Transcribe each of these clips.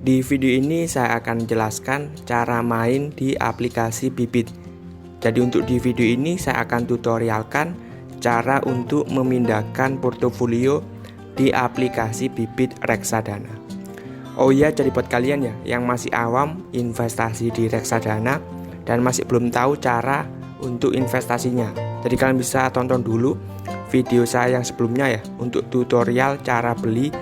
Di video ini saya akan menjelaskan cara main di aplikasi Bibit. Jadi untuk di video ini saya akan tutorialkan cara untuk memindahkan portofolio di aplikasi Bibit Reksadana. Oh iya, jadi buat kalian ya yang masih awam investasi di reksadana dan masih belum tahu cara untuk investasinya, jadi kalian bisa tonton dulu video saya yang sebelumnya ya untuk tutorial cara beli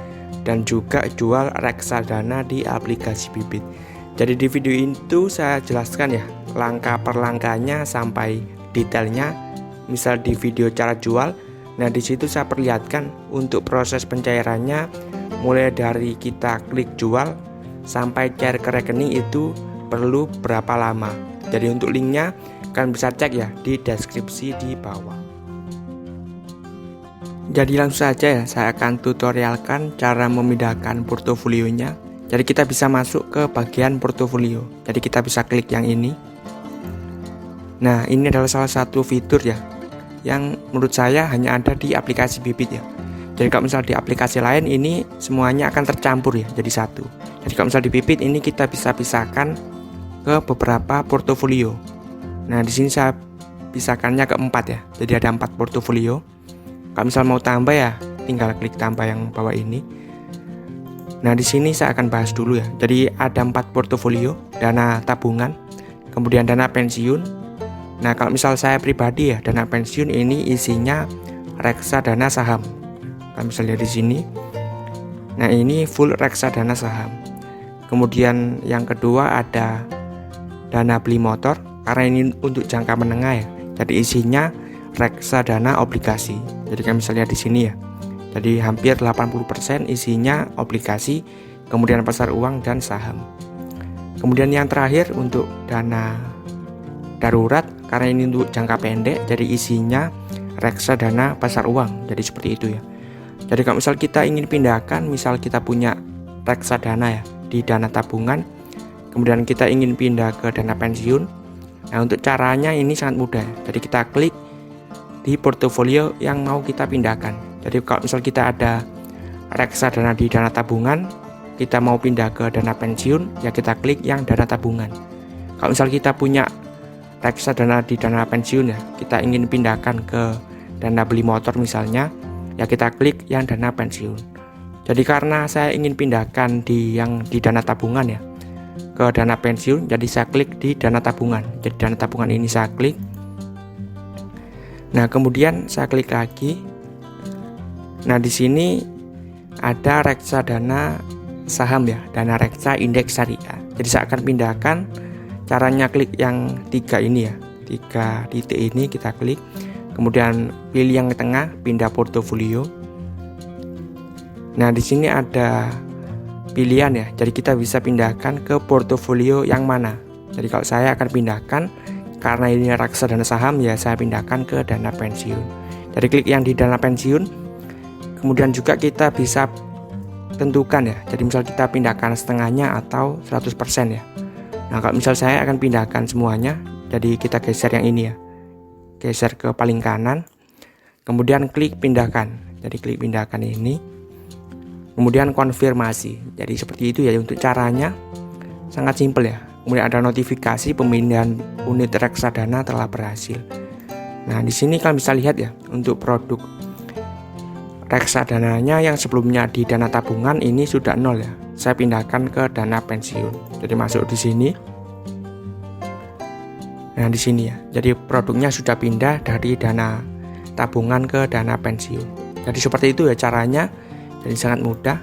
dan juga jual reksadana di aplikasi Bibit. Jadi di video itu saya jelaskan ya langkah per langkahnya sampai detailnya. Misal di video cara jual, nah di situ saya perlihatkan untuk proses pencairannya, mulai dari kita klik jual sampai cair ke rekening itu perlu berapa lama. Jadi untuk linknya kalian bisa cek ya di deskripsi di bawah. Jadi langsung saja ya saya akan tutorialkan cara memindahkan portofolionya. Jadi kita bisa masuk ke bagian portofolio. Jadi kita bisa klik yang ini. Nah, ini adalah salah satu fitur ya yang menurut saya hanya ada di aplikasi Bibit ya. Jadi kalau misal di aplikasi lain ini semuanya akan tercampur ya jadi satu. Jadi kalau misal di Bibit ini kita bisa pisahkan ke beberapa portofolio. Nah, di sini saya pisahkannya ke 4 ya. Jadi ada 4 portofolio. Kalau misal mau tambah ya tinggal klik tambah yang bawah ini. Nah, di sini saya akan bahas dulu ya. Jadi ada 4 portofolio, dana tabungan, kemudian dana pensiun. Nah, kalau misal saya pribadi ya, dana pensiun ini isinya reksadana saham. Kalau misalnya di sini. Nah, ini full reksadana saham. Kemudian yang kedua ada dana beli motor, karena ini untuk jangka menengah ya. Jadi isinya reksadana obligasi. Jadi kan misalnya di sini ya. Jadi hampir 80% isinya obligasi, kemudian pasar uang dan saham. Kemudian yang terakhir untuk dana darurat, karena ini untuk jangka pendek, jadi isinya reksadana pasar uang. Jadi seperti itu ya. Jadi kalau misal kita ingin pindahkan, misal kita punya reksadana ya di dana tabungan, kemudian kita ingin pindah ke dana pensiun. Nah, untuk caranya ini sangat mudah. Jadi kita klik di portofolio yang mau kita pindahkan. Jadi kalau misal kita ada reksadana di dana tabungan, kita mau pindah ke dana pensiun, ya kita klik yang dana tabungan. Kalau misal kita punya reksadana di dana pensiun ya, kita ingin pindahkan ke dana beli motor misalnya, ya kita klik yang dana pensiun. Jadi karena saya ingin pindahkan yang di dana tabungan ya ke dana pensiun, jadi saya klik di dana tabungan. Jadi dana tabungan ini saya klik. Nah, kemudian saya klik lagi. Nah, di sini ada reksadana saham ya, dana reksa indeks syariah. Jadi saya akan pindahkan. Caranya klik yang 3 ini ya, 3 titik ini kita klik. Kemudian pilih yang tengah, pindah portofolio. Nah, di sini ada pilihan ya. Jadi kita bisa pindahkan ke portofolio yang mana. Jadi kalau saya akan pindahkan, karena ini reksadana saham ya saya pindahkan ke dana pensiun. Jadi klik yang di dana pensiun. Kemudian juga kita bisa tentukan ya. Jadi misal kita pindahkan setengahnya atau 100% ya. Nah, kalau misal saya akan pindahkan semuanya, jadi kita geser yang ini ya. Geser ke paling kanan. Kemudian klik pindahkan. Jadi klik pindahkan ini. Kemudian konfirmasi. Jadi seperti itu ya untuk caranya. Sangat simpel ya. Kemudian ada notifikasi pemindahan unit reksadana telah berhasil. Nah, di sini kalian bisa lihat ya untuk produk reksadananya yang sebelumnya di dana tabungan ini sudah 0 ya. Saya pindahkan ke dana pensiun. Jadi masuk di sini. Nah, di sini ya. Jadi produknya sudah pindah dari dana tabungan ke dana pensiun. Jadi seperti itu ya caranya. Jadi sangat mudah.